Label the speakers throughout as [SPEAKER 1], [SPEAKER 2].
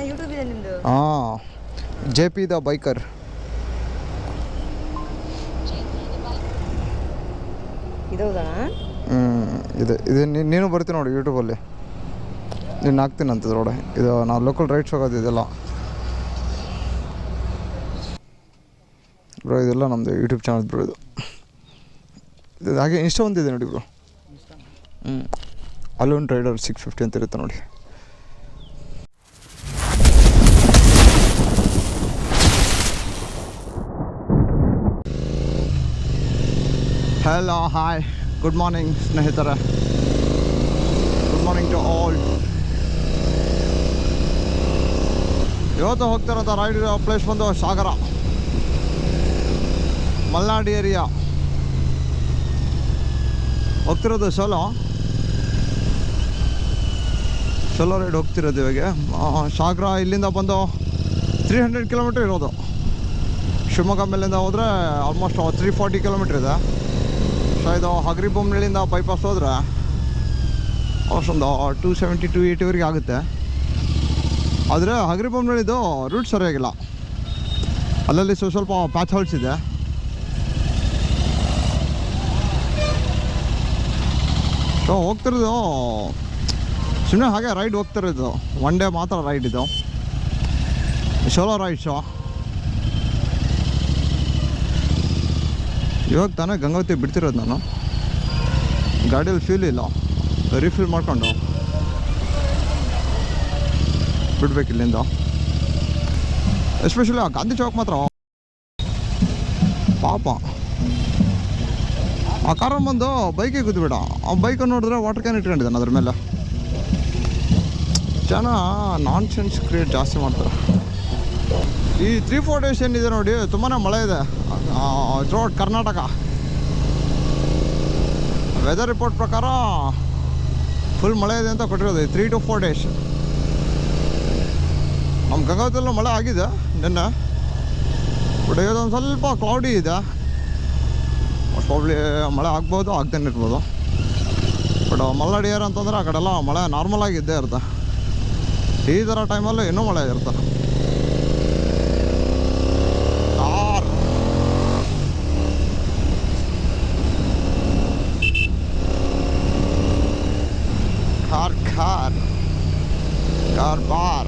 [SPEAKER 1] ಹಾಂ, JP the biker. ಇದು ನೀನು ಬರ್ತೀನಿ ನೋಡಿ ಯೂಟ್ಯೂಬಲ್ಲಿ, ನೀನು ಹಾಕ್ತೀನಿ ಅಂತದ್ರೊಡೆ. ಇದು ನಾವು ಲೋಕಲ್ ರೈಡ್ಸ್ ಹೋಗೋದು ಇದೆಲ್ಲ ಬ್ರೋ, ಇದೆಲ್ಲ ನಮ್ಮದು ಯೂಟ್ಯೂಬ್ ಚಾನಲ್ ಬ್ರೋ. ಇದು ಹಾಗೆ ಇನ್ಸ್ಟಾ ಒಂದಿದೆ ನೋಡಿ ಬ್ರೋ. ಅಲೋನ್ ರೈಡರ್ 650 ಅಂತ ಇರುತ್ತೆ ನೋಡಿ. ಹಲೋ, ಹಾಯ್, ಗುಡ್ ಮಾರ್ನಿಂಗ್ ಸ್ನೇಹಿತರೆ. Good morning to all. ಇವತ್ತು ಹೋಗ್ತಿರೋಂಥ ರೈಡ್ ಪ್ಲೇಸ್ ಬಂದು ಸಾಗರ, ಮಲ್ನಾಡ್ ಏರಿಯಾ. ಹೋಗ್ತಿರೋದು ಸೋಲೋ ರೈಡ್ ಹೋಗ್ತಿರೋದು ಇವಾಗ. ಸಾಗರ ಇಲ್ಲಿಂದ ಬಂದು 300 ಕಿಲೋಮೀಟ್ರ್ ಇರೋದು. ಶಿವಮೊಗ್ಗ ಮೇಲಿಂದ ಹೋದರೆ ಆಲ್ಮೋಸ್ಟ್ 340 ಕಿಲೋಮೀಟ್ರ್ ಇದೆ. ಸೊ ಇದು ಹಗರಿಬೊಮ್ಮನಹಳ್ಳಿಯಿಂದ ಬೈಪಾಸ್ ಹೋದರೆ ಅಷ್ಟೊಂದು 270 280ವರೆಗೆ ಆಗುತ್ತೆ. ಆದರೆ ಹಗರಿಬೊಮ್ಮನಹಳ್ಳಿದು ರೂಟ್ ಸರಿಯಾಗಿಲ್ಲ, ಅಲ್ಲಲ್ಲಿ ಸ್ವಲ್ಪ ಪ್ಯಾಚ್ ಹೋಲ್ಸ್ ಇದೆ. ಸೊ ಹೋಗ್ತಿರೋದು ಸುಮ್ಮನೆ ಹಾಗೆ ರೈಡ್ ಹೋಗ್ತಿರೋದು, ಒನ್ ಡೇ ಮಾತ್ರ ರೈಡ್ ಇದು, ಸೋಲೋ ರೈಡ್ಸು. ಇವಾಗ ತಾನೇ ಗಂಗಾವತಿ ಬಿಡ್ತಿರೋದು ನಾನು. ಗಾಡಿಯಲ್ಲಿ ಫ್ಯೂಲ್ ಇಲ್ಲ, ರೀಫಿಲ್ ಮಾಡ್ಕೊಂಡು ಬಿಡ್ಬೇಕು ಇಲ್ಲಿಂದ. ಎಸ್ಪೆಷಲಿ ಆ ಗಾಂಧಿ ಚೌಕ್ ಮಾತ್ರ ಪಾಪ. ಆ ಕಾರಲ್ಲಿ ಬಂದು ಬೈಕಿಗೆ ಕೂತ್ಬಿಡ, ಆ ಬೈಕನ್ನು ನೋಡಿದ್ರೆ ವಾಟರ್ ಕ್ಯಾನ್ ಇಟ್ಕೊಂಡಿದ್ದಾನೆ ಅದ್ರ ಮೇಲೆ. ಜನ ನಾನ್ ಸೆನ್ಸ್ ಕ್ರಿಯೇಟ್ ಜಾಸ್ತಿ ಮಾಡ್ತಾರೆ. ಈ 3-4 ಡೇಸ್ ಏನಿದೆ ನೋಡಿ, ತುಂಬಾ ಮಳೆ ಇದೆ ಥ್ರೂಔಟ್ ಕರ್ನಾಟಕ. ವೆದರ್ ರಿಪೋರ್ಟ್ ಪ್ರಕಾರ ಫುಲ್ ಮಳೆ ಇದೆ ಅಂತ ಕೊಟ್ಟಿರೋದು 3 to 4 ಡೇಸ್. ನಮ್ಮ ಗಂಗಾವತಿಯಲ್ಲೂ ಮಳೆ ಆಗಿದೆ ನಿನ್ನೆ, ಬಟ್ ಇವತ್ತೊಂದು ಸ್ವಲ್ಪ ಕ್ಲೌಡಿ ಇದೆ. ಪ್ರಾಬ್ಲಿ ಮಳೆ ಆಗ್ಬೋದು, ಆಗ್ದೇನೆ ಇರ್ಬೋದು. ಬಟ್ ಮಲ್ನಾಡ್ ಏರ್ ಅಂತಂದ್ರೆ ಆ ಕಡೆಲ್ಲ ಮಳೆ ನಾರ್ಮಲ್ ಆಗಿದ್ದೇ ಇರುತ್ತೆ. ಈ ಥರ ಟೈಮಲ್ಲೂ ಇನ್ನೂ ಮಳೆ ಇರುತ್ತೆ. car bar.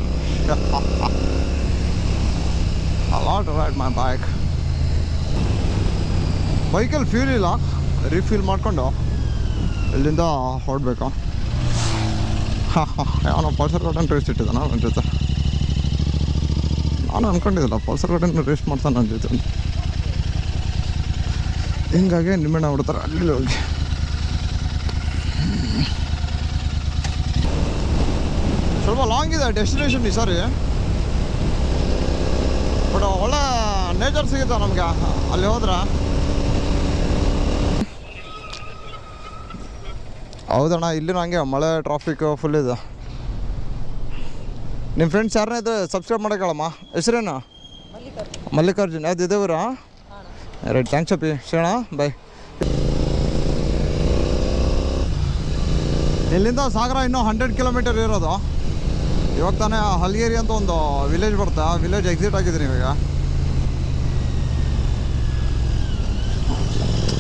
[SPEAKER 1] I love to ride my bike. ಬೈಕಲ್ಲಿ ಫ್ಯೂಲ್ ಇಲ್ಲ, ರೀಫಿಲ್ ಮಾಡ್ಕೊಂಡು ಇಲ್ಲಿಂದ ಹೊರಡ್ಬೇಕು. ಅವನು ಪಲ್ಸರ್ ಗಾರ್ಡನ್ ರೇಸ್ ಇಟ್ಟಿದ್ದಾನ ನನ್ನ ಜೊತೆ. ನಾನು ಅಂದ್ಕೊಂಡಿದ್ದಿಲ್ಲ ಪಲ್ಸರ್ ಗಾರ್ಡನ್ ರೇಸ್ ಮಾಡ್ತಾನೆ ನನ್ನ ಜೊತೆ. ಹಿಂಗಾಗಿ ನಿಮ್ಮೆಣ್ಣ ಬಿಡ್ತಾರೆ ಅಲ್ಲಿ ಹೋಗಿ. ಸ್ವಲ್ಪ ಲಾಂಗ್ ಇದೆ ಡೆಸ್ಟಿನೇಷನ್ ಈ ಸಾರಿ, ಬಟ್ ಒಳ್ಳೆ ನೇಚರ್ ಸಿಗುತ್ತೆ ನಮಗೆ ಅಲ್ಲಿ ಹೋದ್ರೆ. ಹೌದಣ್ಣ, ಇಲ್ಲಿನೂ ಹಂಗೆ ಮಳೆ, ಟ್ರಾಫಿಕ್ ಫುಲ್ ಇದೆ. ನಿಮ್ಮ ಫ್ರೆಂಡ್ಸ್ ಯಾರನ್ನ ಇದ್ರೆ ಸಬ್ಸ್ಕ್ರೈಬ್ ಮಾಡೋಕ್ಕಳಮ್ಮ. ಹೆಸ್ರೇನು? ಮಲ್ಲಿಕಾರ್ಜುನ್. ಯಾವ್ದು ಇದೇವ್ರಾ? ರೈಟ್, ಥ್ಯಾಂಕ್ಸ್ ಅಪ್ಪಿ. ಸಿಗೋಣ, ಬಾಯ್. ಇಲ್ಲಿಂದ ಸಾಗರ ಇನ್ನೂ 100 ಕಿಲೋಮೀಟರ್ ಇರೋದು. ಇವಾಗ ತಾನೇ ಹಲ್ಗೇರಿ ಅಂತ ಒಂದು ವಿಲೇಜ್ ಬರುತ್ತೆ, ಆ ವಿಲೇಜ್ ಎಕ್ಸಿಟ್ ಆಗಿದ್ದೀನಿ ಇವಾಗ.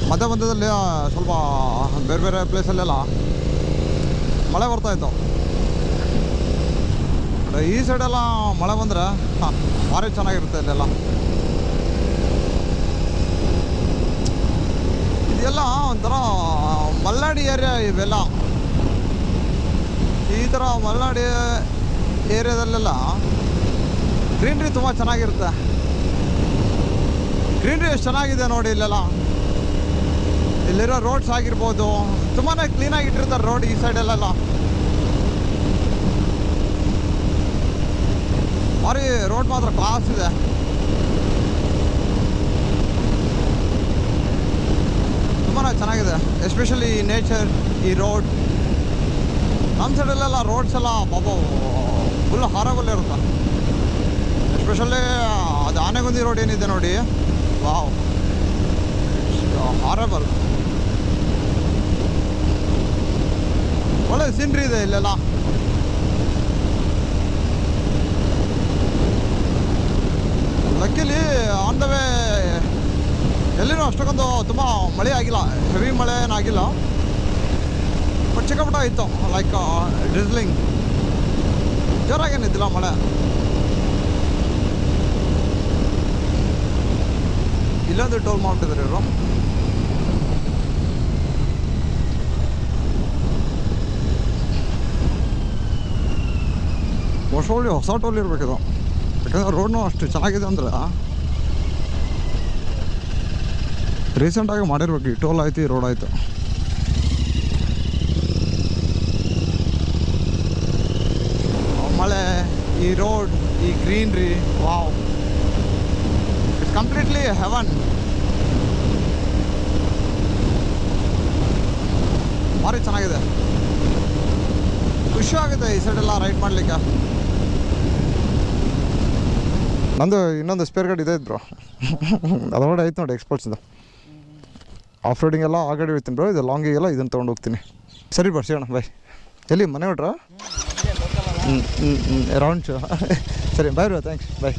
[SPEAKER 1] ಮಧ್ಯ ಮಧ್ಯದಲ್ಲಿ ಸ್ವಲ್ಪ ಬೇರೆ ಬೇರೆ ಪ್ಲೇಸಲ್ಲೆಲ್ಲ ಮಳೆ ಬರ್ತಾಯಿತ್ತು. ಈ ಸೈಡೆಲ್ಲ ಮಳೆ ಬಂದರೆ ಭಾರಿ ಚೆನ್ನಾಗಿರುತ್ತೆ ಇಲ್ಲೆಲ್ಲ. ಇದೆಲ್ಲ ಒಂಥರ ಮಲ್ನಾಡಿ ಏರಿಯಾ ಇವೆಲ್ಲ. ಈ ಥರ ಮಲ್ನಾಡಿ ಏರಿಯಾದಲ್ಲೆಲ್ಲ ಗ್ರೀನ್ರಿ ತುಂಬ ಚೆನ್ನಾಗಿರುತ್ತೆ. ಗ್ರೀನ್ರಿ ಎಷ್ಟು ಚೆನ್ನಾಗಿದೆ ನೋಡಿ ಇಲ್ಲೆಲ್ಲ. ಇಲ್ಲಿರೋ ರೋಡ್ಸ್ ಆಗಿರ್ಬೋದು ತುಂಬಾ ಕ್ಲೀನಾಗಿ ಇಟ್ಟಿರ್ತಾರೆ ರೋಡ್ ಈ ಸೈಡಲ್ಲೆಲ್ಲ. ಭಾರಿ ರೋಡ್ ಮಾತ್ರ ಕ್ಲಾಸ್ ಇದೆ. ತುಂಬಾ ಚೆನ್ನಾಗಿದೆ, ಎಸ್ಪೆಷಲಿ ಈ ನೇಚರ್, ಈ ರೋಡ್. ನಮ್ಮ ಸೈಡಲ್ಲೆಲ್ಲ ರೋಡ್ಸ್ ಎಲ್ಲ ಪಾಪ ಫುಲ್ ಹಾರಬಲ್ ಇರುತ್ತೆ. ಎಸ್ಪೆಷಲಿ ಅದು ಆನೆಗುಂದಿ ರೋಡ್ ಏನಿದೆ ನೋಡಿ, ವಾವ್, ಹಾರಬಲ್. ಒಳ್ಳೆ ಸೀನ್ರಿ ಇದೆ ಇಲ್ಲೆಲ್ಲ. ಲಕ್ಕಿಲಿ ಆನ್ ದ ವೇ ಎಲ್ಲಿನೂ ಅಷ್ಟಕ್ಕೊಂದು ತುಂಬ ಮಳೆ ಆಗಿಲ್ಲ, ಹೆವಿ ಮಳೆ ಏನಾಗಿಲ್ಲ, ಬಟ್ ಚಿಕ್ಕಪುಟ್ಟ ಇತ್ತು, ಲೈಕ್ ಡ್ರಿಸ್ಲಿಂಗ್, ಜೋರಾಗೇನಿದ್ದಿಲ್ಲ ಮಳೆ. ಇಲ್ಲೊಂದು ಟೋಲ್ ಮಾಡ್ಬಿಟ್ಟಿದ್ರು ಇವರು. ವರ್ಷೊಳ್ಳಿ ಹೊಸ ಟೋಲ್ ಇರಬೇಕಿದು, ಯಾಕಂದ್ರೆ ರೋಡ್ನು ಅಷ್ಟು ಚೆನ್ನಾಗಿದೆ ಅಂದ್ರೆ ರೀಸೆಂಟಾಗಿ ಮಾಡಿರ್ಬೇಕು. ಈ ಟೋಲ್ ಆಯ್ತು, ಈ ರೋಡ್ ಆಯಿತು. ಮಳೆ, ಈ ರೋಡ್, ಈ greenery, wow, it's completely heaven. ಭಾರಿ ಚೆನ್ನಾಗಿದೆ, ಖುಷಿ ಆಗುತ್ತೆ ಈ ಸೈಡೆಲ್ಲ ರೈಡ್ ಮಾಡಲಿಕ್ಕೆ. ನಂದು ಇನ್ನೊಂದು ಸ್ಪೇರ್ ಗಾಡಿ ಇದೆ ಬ್ರೋ, ಅದರೊಳಗಡೆ ಐತೆ ನೋಡಿ ಎಕ್ಸ್ಪೋರ್ಟ್ಸ್ದು. ಆಫ್ ರೋಡಿಂಗ್ ಎಲ್ಲ ಆ ಗಾಡಿ ಹೋಗ್ತೀನಿ ಬ್ರೋ, ಇದು ಲಾಂಗಿಗೆಲ್ಲ ಇದನ್ನು ತೊಗೊಂಡು ಹೋಗ್ತೀನಿ. ಸರಿ ಬರ್ ಸಿಗೋಣ, ಬಾಯ್. ಎಲ್ಲಿ ಮನೆ ಹೊಟ್ರಾ? Round show. ಸರಿ bye bro, thanks, bye.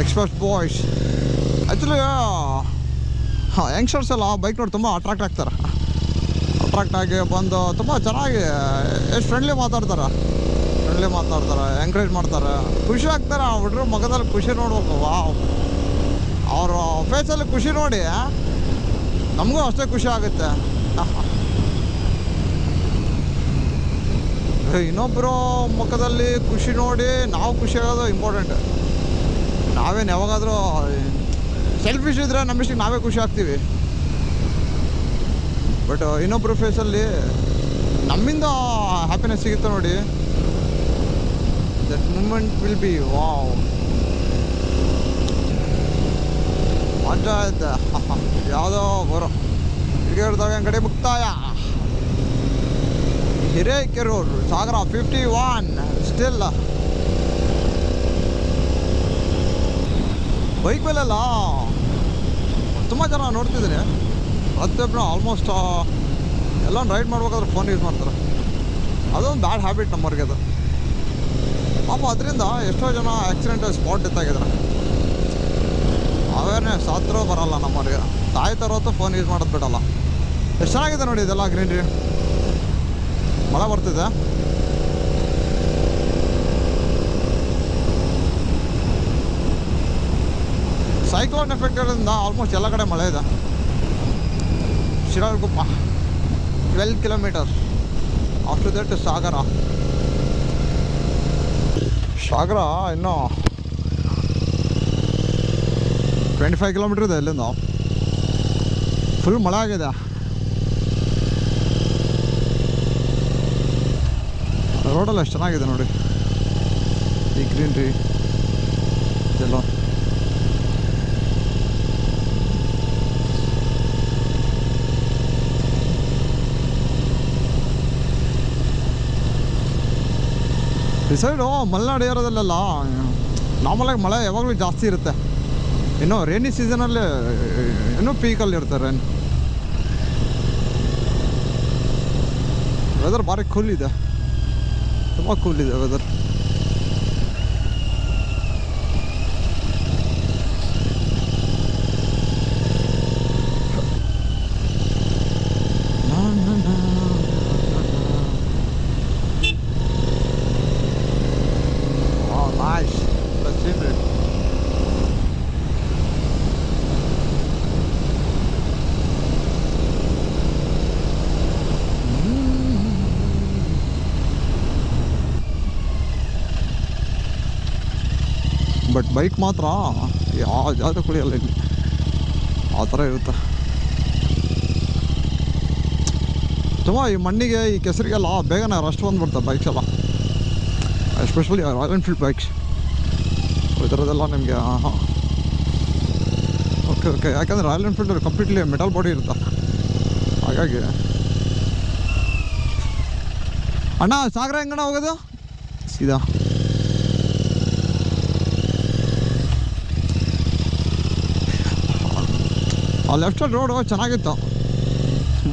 [SPEAKER 1] Expert boys actually youngsters ಎಲ್ಲ ಬೈಕ್ ನೋಡಿ ತುಂಬ ಅಟ್ರಾಕ್ಟ್ ಆಗ್ತಾರೆ. ಅಟ್ರಾಕ್ಟ್ ಆಗಿ ಬಂದು ತುಂಬ ಚೆನ್ನಾಗಿ ಎಷ್ಟು ಫ್ರೆಂಡ್ಲಿ ಮಾತಾಡ್ತಾರೆ, ಎಂಕರೇಜ್ ಮಾಡ್ತಾರೆ, ಖುಷಿ ಆಗ್ತಾರೆ. ಆ ಹುಡುಗರು ಮಗದಲ್ಲಿ ಖುಷಿ ನೋಡ್ಬೇಕು. ವಾವ್, ಅವ್ರ ಫೇಸಲ್ಲಿ ಖುಷಿ ನೋಡಿ ನಮಗೂ ಅಷ್ಟೇ ಖುಷಿ ಆಗುತ್ತೆ. ಇನ್ನೊಬ್ಬರು ಮುಖದಲ್ಲಿ ಖುಷಿ ನೋಡಿ ನಾವು ಖುಷಿ ಆಗೋದು ಇಂಪಾರ್ಟೆಂಟ್. ನಾವೇನು ಯಾವಾಗಾದರೂ ಸೆಲ್ಫಿಶ್ ಇದ್ದರೆ ನಮ್ಮಿಷ್ಟಕ್ಕೆ ನಾವೇ ಖುಷಿ ಆಗ್ತೀವಿ, ಬಟ್ ಇನ್ನೊಬ್ಬರು ಫೇಸಲ್ಲಿ ನಮ್ಮಿಂದ ಹ್ಯಾಪಿನೆಸ್ ಸಿಗುತ್ತೆ ನೋಡಿ, that moment will be wow. ಮಜಾ ಆಯ್ತು. ಯಾವುದೋ ಬರೋ ಹಿರಿಯರ್ದಾಗ ಕಡೆ ಮುಕ್ತಾಯ, ಹಿರೇಕೆರೂರು ಸಾಗರ 51 ಸ್ಟಿಲ್. ಬೈಕ್ ಮೇಲೆಲ್ಲ ತುಂಬ ಜನ ನೋಡ್ತಿದ್ದೀನಿ, ಪ್ರತಿಯೊಬ್ಬರು ಆಲ್ಮೋಸ್ಟ್ ಎಲ್ಲ ರೈಡ್ ಮಾಡ್ಬೇಕಾದ್ರೆ ಫೋನ್ ಯೂಸ್ ಮಾಡ್ತಾರೆ. ಅದೊಂದು ಬ್ಯಾಡ್ ಹ್ಯಾಬಿಟ್ ನಮ್ಮವ್ರಿಗೆ ಅದು. ಪಾಪ ಅದರಿಂದ ಎಷ್ಟೋ ಜನ ಆಕ್ಸಿಡೆಂಟ್ ಸ್ಪಾಟ್ ಡೆತ್ ಆಗಿದ್ದಾರೆ. ಅವೇರ್ನೆಸ್ ಆದರೂ ಬರೋಲ್ಲ ನಮ್ಮವ್ರಿಗೆ. ತಾಯಿ ತರೋತ್ತು ಫೋನ್ ಯೂಸ್ ಮಾಡೋದು ಬಿಡಲ್ಲ. ಎಷ್ಟು ಚೆನ್ನಾಗಿದೆ ನೋಡಿ ಇದೆಲ್ಲ ಗ್ರೀನ್ರಿ. ಮಳೆ ಬರ್ತಿದೆ. ಸೈಕ್ಲೋನ್ ಎಫೆಕ್ಟ್ ಇರೋದ್ರಿಂದ ಆಲ್ಮೋಸ್ಟ್ ಎಲ್ಲ ಕಡೆ ಮಳೆ ಇದೆ. ಶಿರಾಳಕೊಪ್ಪ 12 ಕಿಲೋಮೀಟರ್, ಆಫ್ಟರ್ ದಟ್ ಸಾಗರ. ಇನ್ನೂ 25 ಕಿಲೋಮೀಟರ್ ಇದೆ ಇಲ್ಲಿಂದ. ಫುಲ್ ಮಳೆ ಆಗಿದೆ. ರೋಡೆಲ್ಲ ಎಷ್ಟು ಚೆನ್ನಾಗಿದೆ ನೋಡಿ, ಈ ಗ್ರೀನ್ರಿ ಇದೆಲ್ಲ. ಈ ಸೈಡು ಮಲೆನಾಡು ಏರಿಯಾದಲ್ಲೆಲ್ಲ ನಾರ್ಮಲಾಗಿ ಮಳೆ ಯಾವಾಗಲೂ ಜಾಸ್ತಿ ಇರುತ್ತೆ. ಇನ್ನು ರೇನಿ ಸೀಸನಲ್ಲಿ ಇನ್ನೂ ಪೀಕಲ್ಲಿ ಇರ್ತಾರೆ ರೈನ್. ವೆದರ್ ಭಾರಿ ಕೂಲ್ ಇದೆ, ತುಂಬ ಕೂಲ್ ಇದೆ weather. Nice. Let's see it. But bike ಮಾತ್ರ ಯಾವ ಜಾಗ ಕುಡಿಯಲ್ಲ ಇಲ್ಲಿ, ಆ ಥರ ಇರುತ್ತೆ. ತುಂಬ ಈ ಮಣ್ಣಿಗೆ, ಈ ಕೆಸರಿಗೆಲ್ಲ ಬೇಗನೆ ರಸ್ಟ್ ಬಂದುಬಿಡ್ತಾರೆ ಬೈಕ್ಸ್ ಎಲ್ಲ, ಎಸ್ಪೆಷಲಿ ರಾಯಲ್ ಎನ್ಫೀಲ್ಡ್ ಬೈಕ್ಸ್. ಈ ಥರದ್ದೆಲ್ಲ ನಿಮಗೆ ಓಕೆ ಯಾಕಂದರೆ royal Enfield completely metal body ಇರುತ್ತೆ, ಹಾಗಾಗಿ. ಅಣ್ಣ ಸಾಗರ ಹೆಂಗಣ್ಣ ಹೋಗೋದು? ಸೀದಾ ಆ ಲೆಫ್ಟ್ ಸೈಡ್ ರೋಡು ಚೆನ್ನಾಗಿತ್ತು.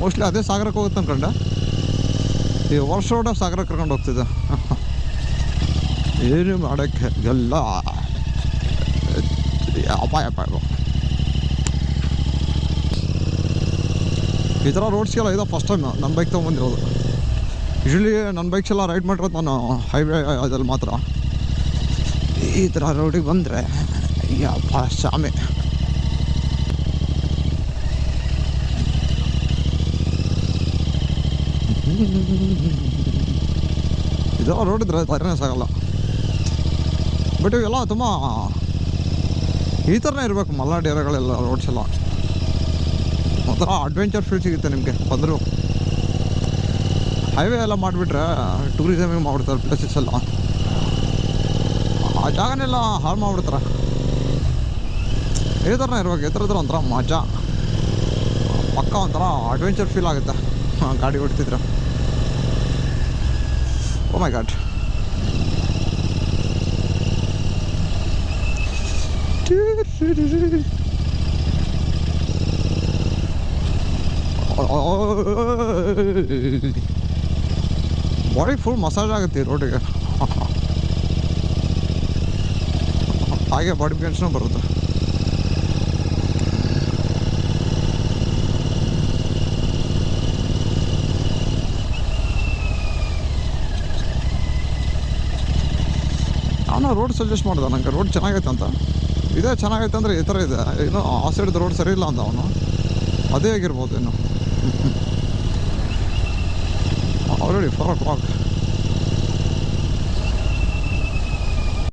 [SPEAKER 1] ಮೋಸ್ಟ್ಲಿ ಅದೇ ಸಾಗರಕ್ಕೆ ಹೋಗುತ್ತೆ ಅಂದ್ಕೊಂಡೆ. ಈ ವರ್ಷ ರೋಡ ಸಾಗರಕ್ಕೆ ಕರ್ಕೊಂಡು ಹೋಗ್ತಿದ್ದೆ. ಏನು ಮಾಡೋಕ್ಕೆ ಎಲ್ಲ ಅಪಾಯ ಈ ಥರ ರೋಡ್ಸ್ಗೆಲ್ಲ ಇದು ಫಸ್ಟ್ ಟೈಮ್ ನನ್ನ ಬೈಕ್ ತೊಗೊಂಬಂದಿರೋದು. ಯೂಶ್ವಲಿ ನನ್ನ ಬೈಕ್ಸ್ ಎಲ್ಲ ರೈಡ್ ಮಾಡಿರೋದು ನಾನು ಹೈವೇ ಅದಲ್ಲಿ ಮಾತ್ರ. ಈ ಥರ ರೋಡಿಗೆ ಬಂದರೆ ಯಪ್ಪ ಶಾಮೆ. ಇದೆಲ್ಲ ರೋಡ್ ಇದ್ರೆ ಧೈರ್ಯನೇ ಸಾಗಲ್ಲ. ಬಟ್ ಇವೆಲ್ಲ ತುಂಬ ಈ ಥರನೇ ಇರಬೇಕು ಮಲೆನಾಡು ಏರಿಯಾಗಳೆಲ್ಲ ರೋಡ್ಸ್ ಎಲ್ಲ. ಒಂಥರ ಅಡ್ವೆಂಚರ್ ಫೀಲ್ ಸಿಗುತ್ತೆ ನಿಮಗೆ ಬಂದರು. ಹೈವೇ ಎಲ್ಲ ಮಾಡಿಬಿಟ್ರೆ ಟೂರಿಸಮಿಗೆ ಮಾಡಿಬಿಡ್ತಾರೆ ಪ್ಲೇಸಸ್ ಎಲ್ಲ. ಆ ಜಾಗನೆಲ್ಲ ಹಾಳು ಮಾಡಿಬಿಡ್ತಾರೆ. ಈ ಥರನೇ ಇರ್ಬೇಕು. ಈ ಥರ ಇದ್ರೆ ಒಂಥರ ಮಜಾ, ಪಕ್ಕ ಒಂಥರ ಅಡ್ವೆಂಚರ್ ಫೀಲ್ ಆಗುತ್ತೆ ಗಾಡಿ ಹೊಡ್ತಿದ್ರೆ. ಓ ಮೈ ಗಾಡ್. ಬಾಡಿ ಫುಲ್ ಮಸಾಜ್ ಆಗುತ್ತೆ ರೋಡಿಗೆ. ಹಾಗೆ ಬಾಡಿ ಪೇನ್ಸ್ನೂ ಬರುತ್ತೆ. ನಾನು ರೋಡ್ ಸಜೆಸ್ಟ್ ಮಾಡಿದೆ ನನಗೆ, ರೋಡ್ ಚೆನ್ನಾಗೈತೆ ಅಂತ. ಇದೇ ಚೆನ್ನಾಗೈತೆ ಅಂದರೆ ಈ ಥರ ಇದೆ. ಇನ್ನೂ ಆ ಸೈಡ್ದು ರೋಡ್ ಸರಿ ಇಲ್ಲ ಅಂತ ಅವನು. ಅದೇ ಆಗಿರ್ಬೋದು ಇನ್ನು. Already 4 o'clock.